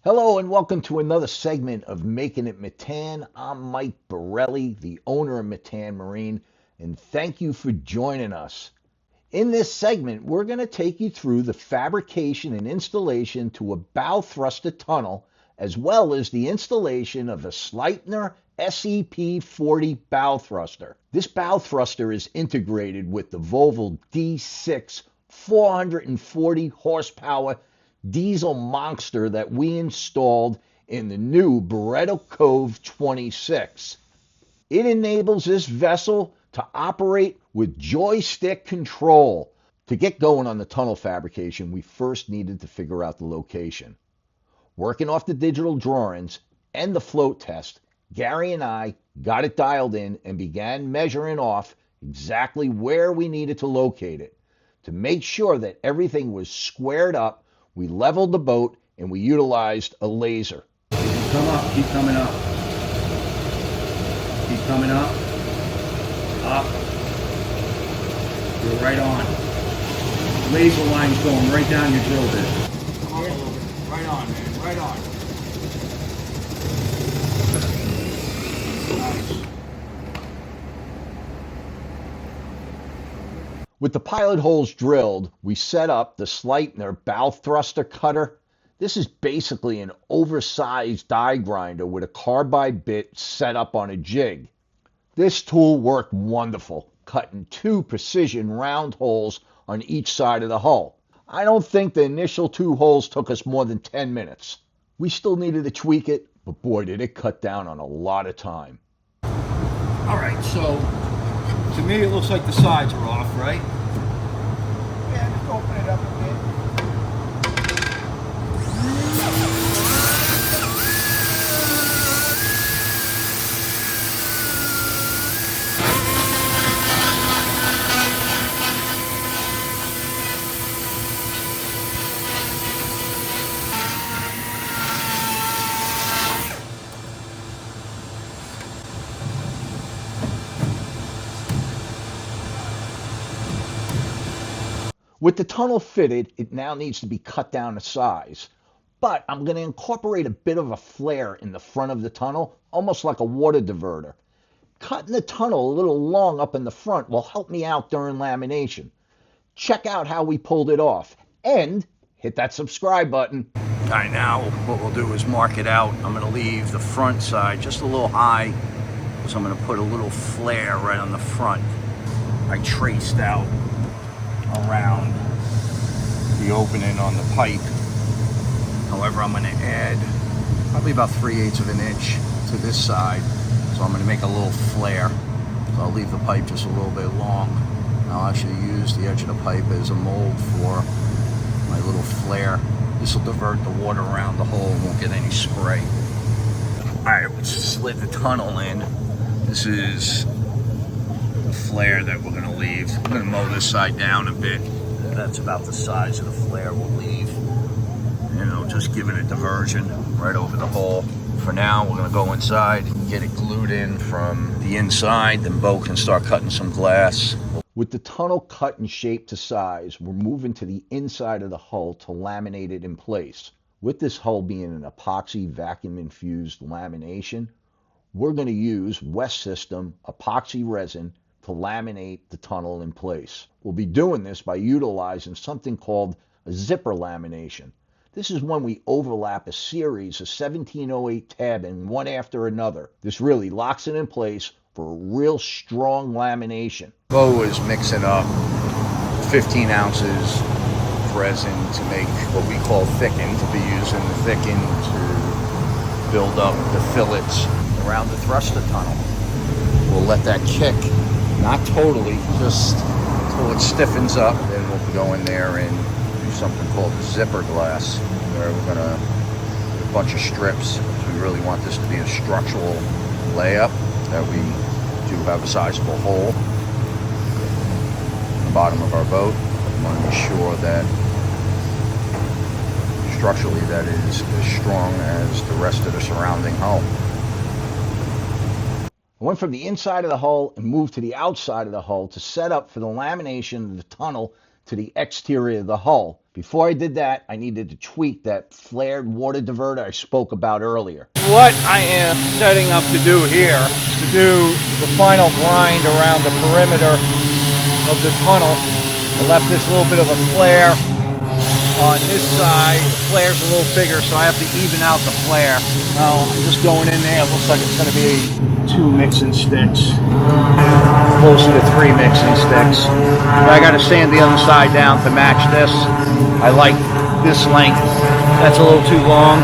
Hello and welcome to another segment of Making It Metan. I'm Mike Borelli, the owner of Metan Marine, and thank you for joining us. In this segment, we're going to take you through the fabrication and installation to a bow thruster tunnel, as well as the installation of a Sleipner SEP40 bow thruster. This bow thruster is integrated with the Volvo D6 440 horsepower diesel monster that we installed in the new Barretto Cove 26. It enables this vessel to operate with joystick control. To get going on the tunnel fabrication, we first needed to figure out the location. Working off the digital drawings and the float test, Gary and I got it dialed in and began measuring off exactly where we needed to locate it. To make sure that everything was squared up, we leveled the boat and we utilized a laser. Come up, keep coming up. Keep coming up. Up. You're right on. Laser line's going right down your drill bit. Come up a little bit. Right on, man. Right on. Nice. With the pilot holes drilled, we set up the Sleipner bow thruster cutter. This is basically an oversized die grinder with a carbide bit set up on a jig. This tool worked wonderful, cutting 2 precision round holes on each side of the hull. I don't think the initial 2 holes took us more than 10 minutes. We still needed to tweak it, but boy did it cut down on a lot of time. Alright, so to me it looks like the sides are off, right? Yeah, just open it up a bit. With the tunnel fitted, it now needs to be cut down to size. But I'm going to incorporate a bit of a flare in the front of the tunnel, almost like a water diverter. Cutting the tunnel a little long up in the front will help me out during lamination. Check out how we pulled it off, and hit that subscribe button. All right, now what we'll do is mark it out. I'm going to leave the front side just a little high, so I'm going to put a little flare right on the front. I traced out around the opening on the pipe. However, I'm going to add probably about 3/8 of an inch to this side, so I'm going to make a little flare. So I'll leave the pipe just a little bit long. I'll actually use the edge of the pipe as a mold for my little flare. This will divert the water around the hole and won't get any spray. Alright, we slid the tunnel in. This is the flare that we're going to leave. I'm going to mow this side down a bit. That's about the size of the flare we'll leave. And it'll just give it a diversion right over the hole. For now, we're going to go inside and get it glued in from the inside. Then Bo can start cutting some glass. With the tunnel cut and shaped to size, we're moving to the inside of the hull to laminate it in place. With this hull being an epoxy vacuum-infused lamination, we're going to use West System epoxy resin to laminate the tunnel in place. We'll be doing this by utilizing something called a zipper lamination. This is when we overlap a series of 1708 tabbing one after another. This really locks it in place for a real strong lamination. Bo is mixing up 15 ounces of resin to make what we call thicken, to be using the thicken to build up the fillets around the thruster tunnel. We'll let that kick, not totally, just until it stiffens up. Then we'll go in there and do something called the zipper glass, where we're gonna put a bunch of strips. We really want this to be a structural layup, that we do have a sizable hole in the bottom of our boat. We want to be sure that structurally that is as strong as the rest of the surrounding hull. I went from the inside of the hull and moved to the outside of the hull to set up for the lamination of the tunnel to the exterior of the hull. Before I did that, I needed to tweak that flared water diverter I spoke about earlier. What I am setting up to do here is to do the final grind around the perimeter of the tunnel. I left this little bit of a flare on this side. The flare's a little bigger, so I have to even out the flare. Now I'm just going in there. It looks like it's going to be 2 mixing sticks, closer to 3 mixing sticks. But I got to sand the other side down to match this. I like this length. That's a little too long.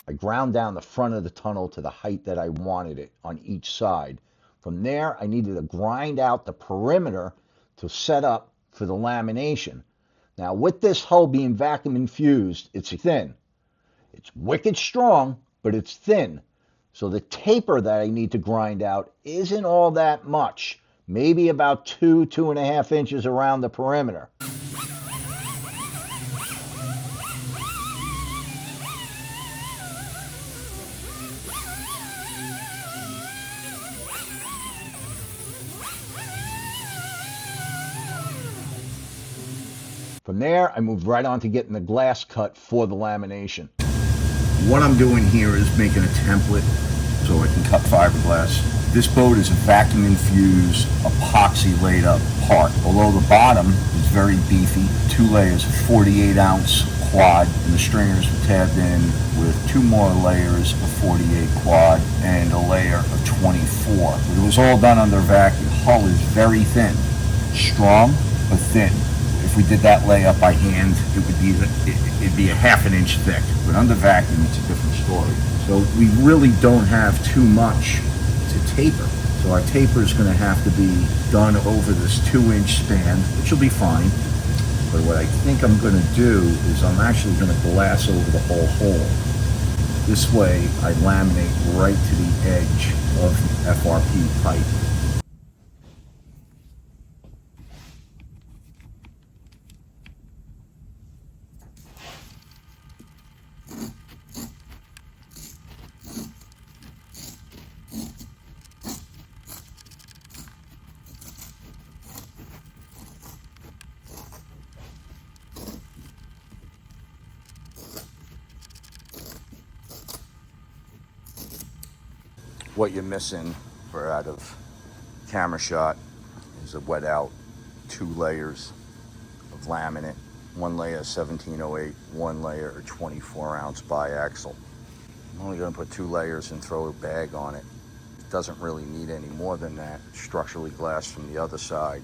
I ground down the front of the tunnel to the height that I wanted it on each side. From there, I needed to grind out the perimeter to set up for the lamination. Now, with this hull being vacuum infused, it's thin. It's wicked strong, but it's thin. So the taper that I need to grind out isn't all that much, maybe about 2.5 inches around the perimeter. From there, I moved right on to getting the glass cut for the lamination. What I'm doing here is making a template so I can cut fiberglass. This boat is a vacuum infused epoxy laid up part. Although the bottom is very beefy, 2 layers of 48 ounce quad, and the stringers were tabbed in with 2 more layers of 48 quad and a layer of 24. It was all done under vacuum. Hull is very thin, strong but thin. If we did that layup by hand, it'd be a 1/2 inch thick. But under vacuum, it's a different story. So we really don't have too much to taper. So our taper is going to have to be done over this 2-inch span, which will be fine. But what I think I'm going to do is I'm actually going to glass over the whole hole. This way, I laminate right to the edge of FRP pipe. What you're missing for out of camera shot is a wet out 2 layers of laminate, 1 layer 1708, 1 layer 24 ounce biaxial. I'm only going to put 2 layers and throw a bag on it. It doesn't really need any more than that. Structurally glassed from the other side.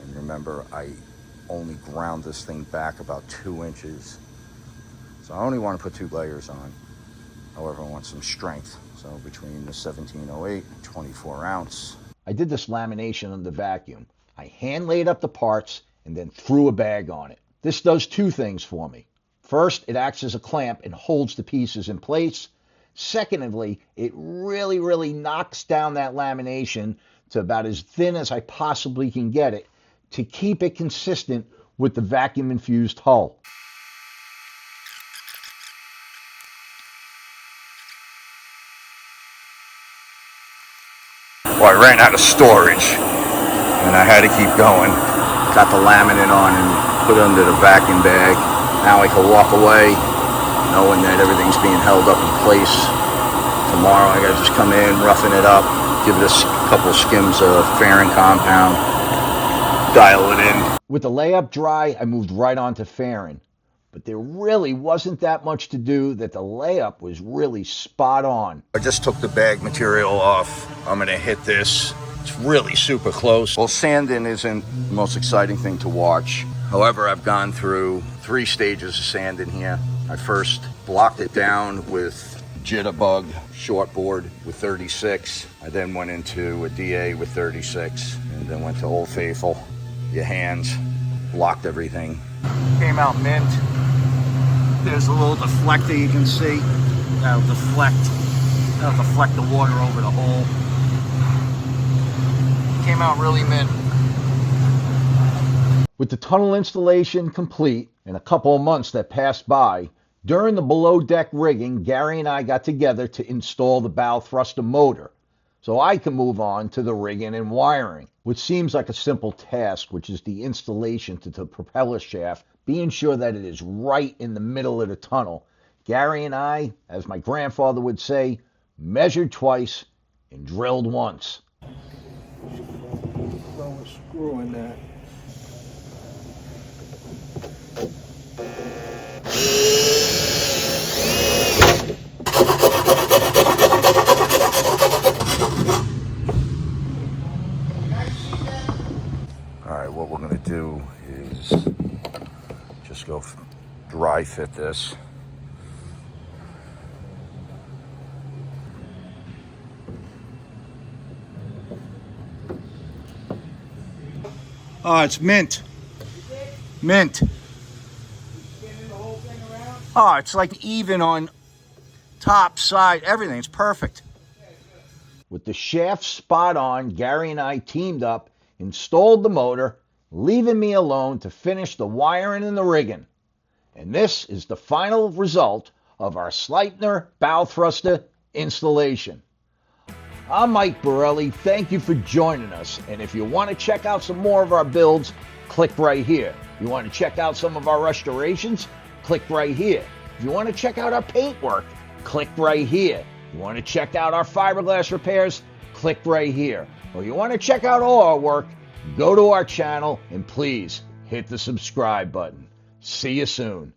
And remember, I only ground this thing back about 2 inches. So I only want to put 2 layers on. However, I want some strength. So between the 1708 and 24 ounce. I did this lamination under vacuum. I hand laid up the parts and then threw a bag on it. This does 2 things for me. First, it acts as a clamp and holds the pieces in place. Secondly, it really knocks down that lamination to about as thin as I possibly can get it to keep it consistent with the vacuum infused hull. Well, I ran out of storage and I had to keep going. Got the laminate on and put it under the vacuum bag. Now I can walk away knowing that everything's being held up in place. Tomorrow I gotta just come in, roughen it up, give it a couple of skims of fairing compound, dial it in. With the layup dry, I moved right on to fairing. But there really wasn't that much to do, that the layup was really spot on. I just took the bag material off. I'm gonna hit this. It's really super close. Well, sanding isn't the most exciting thing to watch. However, I've gone through 3 stages of sanding here. I first blocked it down with Jitterbug shortboard with 36. I then went into a DA with 36 and then went to Old Faithful. Your hands blocked everything. Came out mint. There's a little deflector you can see. That'll deflect the water over the hole. Came out really mint. With the tunnel installation complete and a couple of months that passed by, During the below deck rigging, Gary and I got together to install the bow thruster motor so I can move on to the rigging and wiring, which seems like a simple task, which is the installation to the propeller shaft, being sure that it is right in the middle of the tunnel. Gary and I, as my grandfather would say, measured twice and drilled once. Throw a screw in that. All right, what we're gonna do is just go dry fit this. Oh, it's mint. Mint. Oh, it's like even on top, side, everything. It's perfect. With the shaft spot on, Gary and I teamed up, installed the motor, leaving me alone to finish the wiring and the rigging. And this is the final result of our Sleipner bow thruster installation. I'm Mike Borelli. Thank you for joining us. And if you want to check out some more of our builds, click right here. You want to check out some of our restorations? Click right here. If you want to check out our paintwork, click right here. You want to check out our fiberglass repairs? Click right here. Or you want to check out all our work? Go to our channel and please hit the subscribe button. See you soon.